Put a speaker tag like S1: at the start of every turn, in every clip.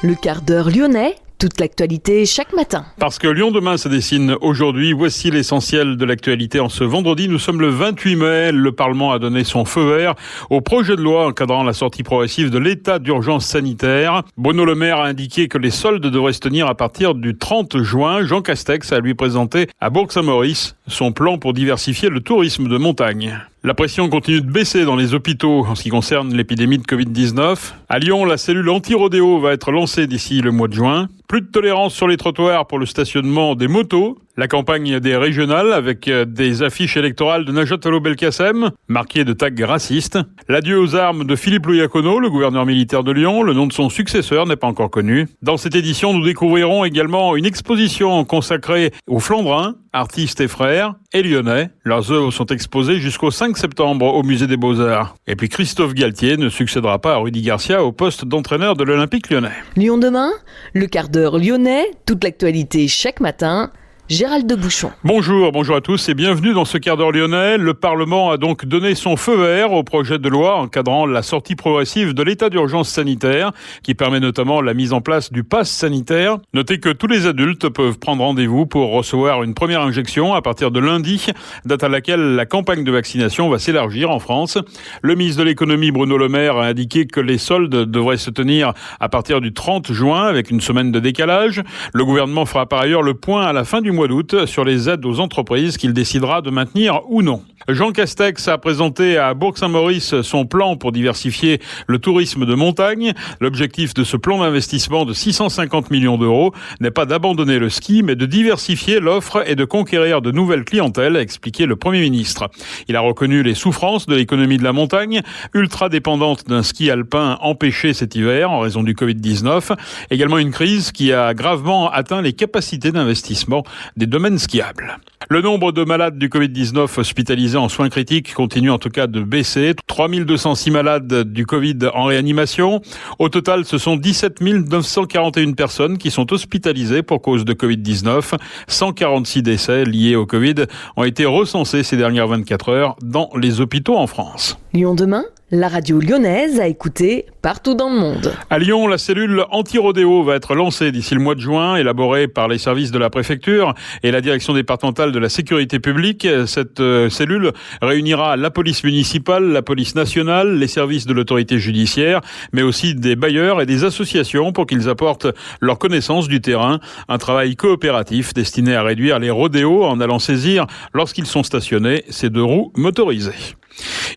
S1: Le quart d'heure lyonnais, toute l'actualité chaque matin.
S2: Parce que Lyon demain se dessine aujourd'hui, voici l'essentiel de l'actualité en ce vendredi. Nous sommes le 28 mai, le Parlement a donné son feu vert au projet de loi encadrant la sortie progressive de l'état d'urgence sanitaire. Bruno Le Maire a indiqué que les soldes devraient se tenir à partir du 30 juin. Jean Castex a lui présenté à Bourg-Saint-Maurice son plan pour diversifier le tourisme de montagne. La pression continue de baisser dans les hôpitaux en ce qui concerne l'épidémie de Covid-19. À Lyon, la cellule anti-rodéo va être lancée d'ici le mois de juin. Plus de tolérance sur les trottoirs pour le stationnement des motos. La campagne des régionales avec des affiches électorales de Najat Vallaud-Belkacem, marquées de tags racistes. L'adieu aux armes de Philippe Loyacono, le gouverneur militaire de Lyon. Le nom de son successeur n'est pas encore connu. Dans cette édition, nous découvrirons également une exposition consacrée aux Flandrins, artistes et frères, et lyonnais. Leurs œuvres sont exposées jusqu'au 5 septembre au Musée des Beaux-Arts. Et puis Christophe Galtier ne succédera pas à Rudy Garcia au poste d'entraîneur de l'Olympique lyonnais.
S1: Lyon demain, le quart d'heure lyonnais, toute l'actualité chaque matin. Gérald de Bouchon.
S2: Bonjour à tous et bienvenue dans ce quart d'heure lyonnais. Le Parlement a donc donné son feu vert au projet de loi encadrant la sortie progressive de l'état d'urgence sanitaire, qui permet notamment la mise en place du pass sanitaire. Notez que tous les adultes peuvent prendre rendez-vous pour recevoir une première injection à partir de lundi, date à laquelle la campagne de vaccination va s'élargir en France. Le ministre de l'économie Bruno Le Maire a indiqué que les soldes devraient se tenir à partir du 30 juin avec une semaine de décalage. Le gouvernement fera par ailleurs le point à la fin du mois d'août sur les aides aux entreprises qu'il décidera de maintenir ou non. Jean Castex a présenté à Bourg-Saint-Maurice son plan pour diversifier le tourisme de montagne. L'objectif de ce plan d'investissement de 650 millions d'euros n'est pas d'abandonner le ski, mais de diversifier l'offre et de conquérir de nouvelles clientèles, a expliqué le Premier ministre. Il a reconnu les souffrances de l'économie de la montagne, ultra dépendante d'un ski alpin empêché cet hiver en raison du Covid-19. Également une crise qui a gravement atteint les capacités d'investissement des domaines skiables. Le nombre de malades du Covid-19 hospitalisés en soins critiques continue en tout cas de baisser. 3206 malades du Covid en réanimation. Au total, ce sont 17 941 personnes qui sont hospitalisées pour cause de Covid-19. 146 décès liés au Covid ont été recensés ces dernières 24 heures dans les hôpitaux en France.
S1: Lyon demain, la radio lyonnaise à écouter partout dans le monde.
S2: À Lyon, la cellule anti-rodéo va être lancée d'ici le mois de juin, élaborée par les services de la préfecture et la direction départementale de la sécurité publique. Cette cellule réunira la police municipale, la police nationale, les services de l'autorité judiciaire, mais aussi des bailleurs et des associations pour qu'ils apportent leur connaissance du terrain. Un travail coopératif destiné à réduire les rodéos en allant saisir, lorsqu'ils sont stationnés, ces deux roues motorisées.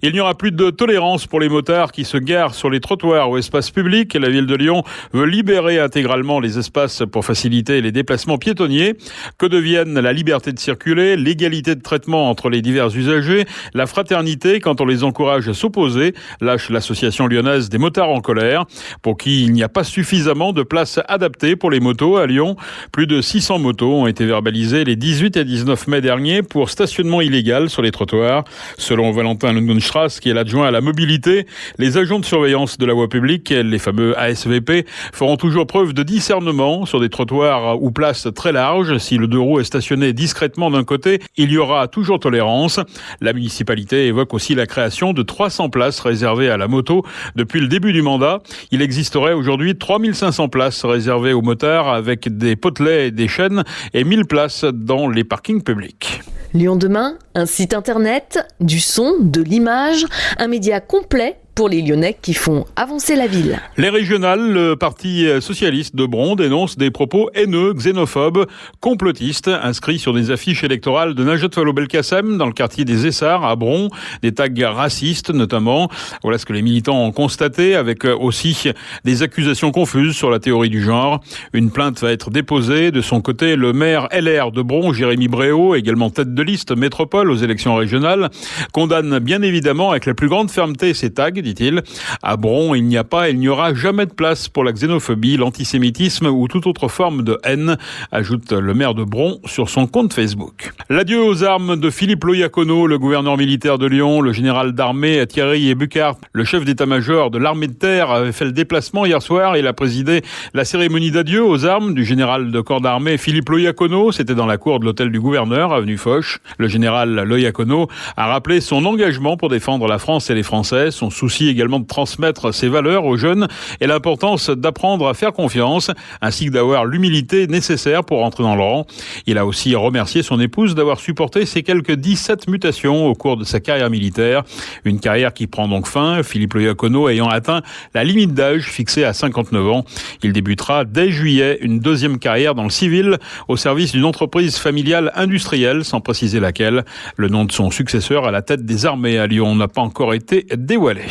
S2: Il n'y aura plus de tolérance pour les motards qui se garent sur les trottoirs ou espaces publics. La ville de Lyon veut libérer intégralement les espaces pour faciliter les déplacements piétonniers. Que deviennent la liberté de circuler, l'égalité de traitement entre les divers usagers, la fraternité quand on les encourage à s'opposer, lâche l'association lyonnaise des motards en colère, pour qui il n'y a pas suffisamment de places adaptées pour les motos à Lyon. Plus de 600 motos ont été verbalisées les 18 et 19 mai dernier pour stationnement illégal sur les trottoirs. Selon Valentin Lundenstrass, qui est l'adjoint à la mobilité, les agents de surveillance de la voie publique, les fameux ASVP, feront toujours preuve de discernement sur des trottoirs ou places très larges. Si le deux roues est stationné discrètement d'un côté, il y aura toujours tolérance. La municipalité évoque aussi la création de 300 places réservées à la moto depuis le début du mandat. Il existerait aujourd'hui 3500 places réservées aux motards avec des potelets et des chaînes et 1000 places dans les parkings publics.
S1: Lyon demain, un site internet, du son, de l'image, un média complet pour les Lyonnais qui font avancer la ville.
S2: Les régionales, le parti socialiste de Bron dénonce des propos haineux, xénophobes, complotistes, inscrits sur des affiches électorales de Najat Vallaud-Belkacem dans le quartier des Essarts à Bron, des tags racistes notamment. Voilà ce que les militants ont constaté, avec aussi des accusations confuses sur la théorie du genre. Une plainte va être déposée. De son côté, le maire LR de Bron, Jérémy Bréau, également tête de liste métropole aux élections régionales, condamne bien évidemment avec la plus grande fermeté ces tags, dit-il. À Bron, il n'y aura jamais de place pour la xénophobie, l'antisémitisme ou toute autre forme de haine, ajoute le maire de Bron sur son compte Facebook. L'adieu aux armes de Philippe Loyacono, le gouverneur militaire de Lyon, le général d'armée Thierry Ebucart, le chef d'état-major de l'armée de terre, avait fait le déplacement hier soir. Il a présidé la cérémonie d'adieu aux armes du général de corps d'armée Philippe Loyacono. C'était dans la cour de l'hôtel du gouverneur, avenue Foch. Le général Loyacono a rappelé son engagement pour défendre la France et les Français, son souci souci également de transmettre ses valeurs aux jeunes et l'importance d'apprendre à faire confiance, ainsi que d'avoir l'humilité nécessaire pour entrer dans le rang. Il a aussi remercié son épouse d'avoir supporté ces quelques 17 mutations au cours de sa carrière militaire. Une carrière qui prend donc fin, Philippe Loyacono ayant atteint la limite d'âge fixée à 59 ans. Il débutera dès juillet une deuxième carrière dans le civil au service d'une entreprise familiale industrielle, sans préciser laquelle. Le nom de son successeur à la tête des armées à Lyon n'a pas encore été dévoilé.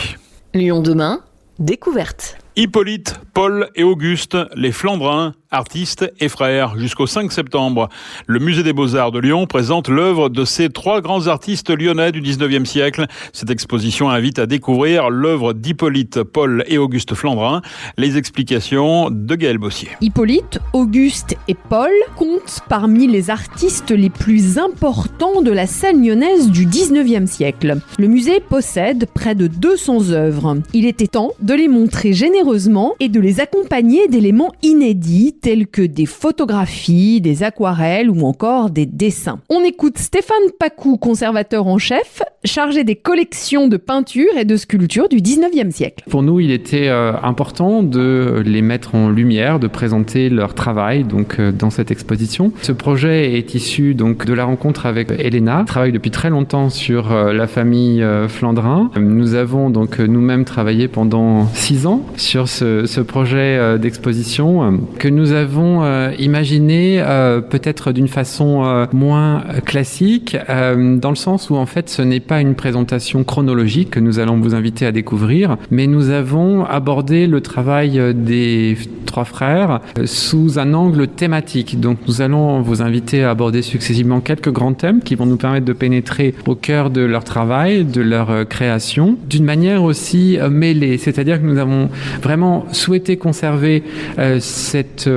S1: Lyon demain, découverte.
S2: Hippolyte, Paul et Auguste, les Flandrins, artistes et frères, jusqu'au 5 septembre. Le Musée des Beaux-Arts de Lyon présente l'œuvre de ces trois grands artistes lyonnais du 19e siècle. Cette exposition invite à découvrir l'œuvre d'Hippolyte, Paul et Auguste Flandrin. Les explications de Gaël Bossier.
S3: Hippolyte, Auguste et Paul comptent parmi les artistes les plus importants de la scène lyonnaise du 19e siècle. Le musée possède près de 200 œuvres. Il était temps de les montrer généreusement et de les accompagner d'éléments inédits tels que des photographies, des aquarelles ou encore des dessins. On écoute Stéphane Pacou, conservateur en chef, chargé des collections de peintures et de sculptures du 19e siècle.
S4: Pour nous, il était important de les mettre en lumière, de présenter leur travail dans cette exposition. Ce projet est issu de la rencontre avec Elena. Elle travaille depuis très longtemps sur la famille Flandrin. Nous avons nous-mêmes travaillé pendant 6 ans sur ce projet d'exposition que nous avons imaginé peut-être d'une façon moins classique, dans le sens où en fait ce n'est pas une présentation chronologique que nous allons vous inviter à découvrir, mais nous avons abordé le travail des trois frères sous un angle thématique. Donc nous allons vous inviter à aborder successivement quelques grands thèmes qui vont nous permettre de pénétrer au cœur de leur travail, de leur création, d'une manière aussi mêlée, c'est-à-dire que nous avons vraiment souhaité conserver cette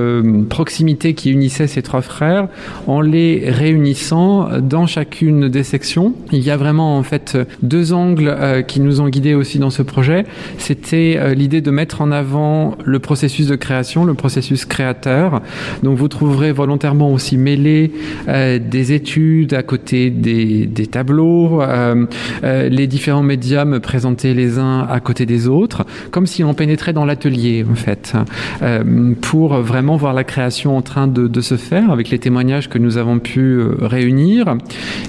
S4: proximité qui unissait ces trois frères en les réunissant dans chacune des sections. Il y a vraiment en fait 2 angles qui nous ont guidés aussi dans ce projet. C'était l'idée de mettre en avant le processus de création, le processus créateur. Donc vous trouverez volontairement aussi mêlé des études à côté des tableaux, les différents médiums présentés les uns à côté des autres, comme si on pénétrait dans l'atelier en fait, pour vraiment voir la création en train de se faire avec les témoignages que nous avons pu réunir.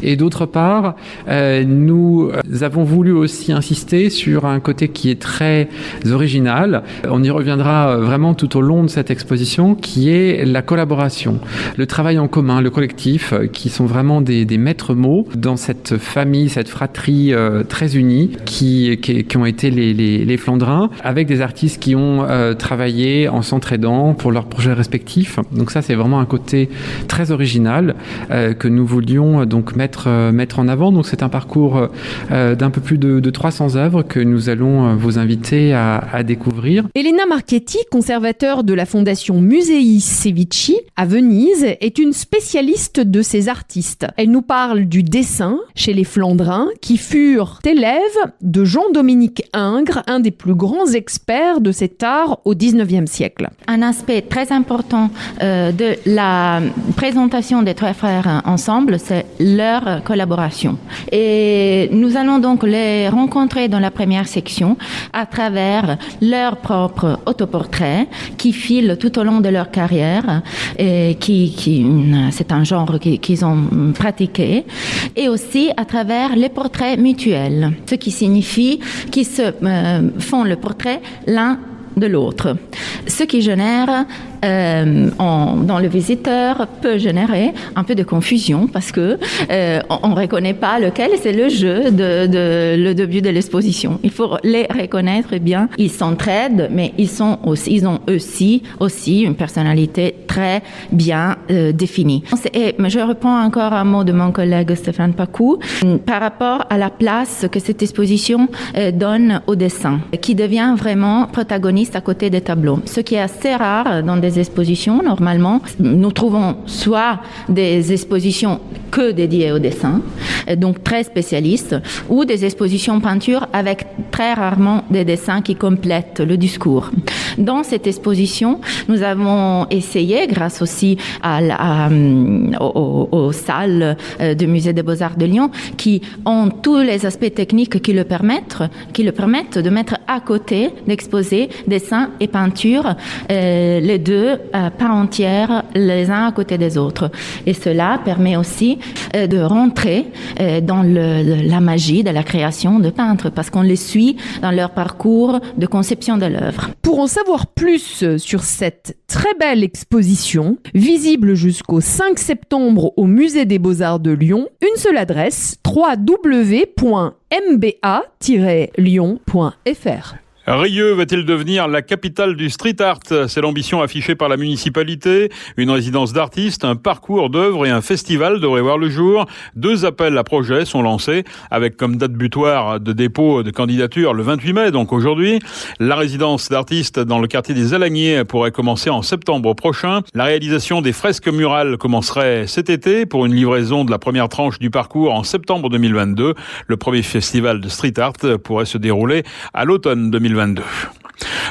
S4: Et d'autre part, nous avons voulu aussi insister sur un côté qui est très original. On y reviendra vraiment tout au long de cette exposition, qui est la collaboration, le travail en commun, le collectif, qui sont vraiment des maîtres mots dans cette famille, cette fratrie très unie qui ont été les Flandrins, avec des artistes qui ont travaillé en s'entraidant pour leurs projets respectifs. Donc ça, c'est vraiment un côté très original que nous voulions donc mettre en avant. Donc c'est un parcours d'un peu plus de 300 œuvres que nous allons vous inviter à découvrir.
S3: Elena Marchetti, conservateur de la fondation Musei Cevici à Venise, est une spécialiste de ces artistes. Elle nous parle du dessin chez les Flandrins, qui furent élèves de Jean-Dominique Ingres, un des plus grands experts de cet art au XIXe siècle.
S5: Un aspect très important de la présentation des trois frères ensemble, c'est leur collaboration. Et nous allons donc les rencontrer dans la première section à travers leur propre autoportrait qui file tout au long de leur carrière et c'est un genre qu'ils ont pratiqué, et aussi à travers les portraits mutuels, ce qui signifie qu'ils se font le portrait l'un de l'autre, ce qui génère dans le visiteur peut générer un peu de confusion parce que on reconnaît pas lequel c'est le jeu de le début de l'exposition. Il faut les reconnaître bien. Ils s'entraident, mais ils ont aussi une personnalité très bien définie. Et je reprends encore un mot de mon collègue Stéphane Pacou par rapport à la place que cette exposition donne au dessin, qui devient vraiment protagoniste à côté des tableaux. Ce qui est assez rare dans des expositions. Normalement, nous trouvons soit des expositions que dédiées au dessin, donc très spécialistes, ou des expositions peinture avec très rarement des dessins qui complètent le discours. Dans cette exposition, nous avons essayé, grâce aussi aux salles du Musée des Beaux-Arts de Lyon, qui ont tous les aspects techniques qui le permettent de mettre à côté, d'exposer dessins et peintures, les deux à part entière, les uns à côté des autres. Et cela permet aussi de rentrer dans la magie de la création de peintres, parce qu'on les suit dans leur parcours de conception de l'œuvre.
S3: Pour en savoir plus sur cette très belle exposition, visible jusqu'au 5 septembre au Musée des Beaux-Arts de Lyon, une seule adresse, www.mba-lyon.fr.
S2: Rieux va-t-il devenir la capitale du street art ? C'est l'ambition affichée par la municipalité. Une résidence d'artistes, un parcours d'œuvres et un festival devraient voir le jour. 2 appels à projets sont lancés avec comme date butoir de dépôt de candidature le 28 mai, donc aujourd'hui. La résidence d'artistes dans le quartier des Alagniers pourrait commencer en septembre prochain. La réalisation des fresques murales commencerait cet été pour une livraison de la première tranche du parcours en septembre 2022. Le premier festival de street art pourrait se dérouler à l'automne 2022.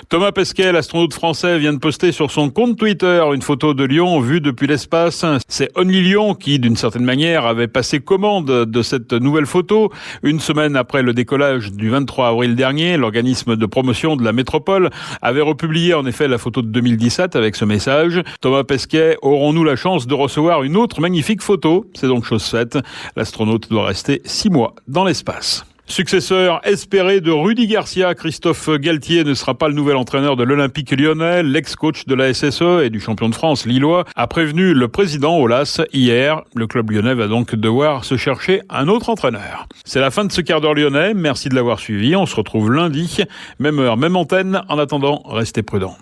S2: Thomas Pesquet, l'astronaute français, vient de poster sur son compte Twitter une photo de Lyon vue depuis l'espace. C'est Only Lyon qui, d'une certaine manière, avait passé commande de cette nouvelle photo. Une semaine après le décollage du 23 avril dernier, l'organisme de promotion de la métropole avait republié en effet la photo de 2017 avec ce message. Thomas Pesquet, aurons-nous la chance de recevoir une autre magnifique photo ? C'est donc chose faite. L'astronaute doit rester 6 mois dans l'espace. Successeur espéré de Rudy Garcia, Christophe Galtier ne sera pas le nouvel entraîneur de l'Olympique lyonnais. L'ex-coach de la SSE et du champion de France lillois a prévenu le président Aulas hier. Le club lyonnais va donc devoir se chercher un autre entraîneur. C'est la fin de ce quart d'heure lyonnais. Merci de l'avoir suivi. On se retrouve lundi, même heure, même antenne. En attendant, restez prudents.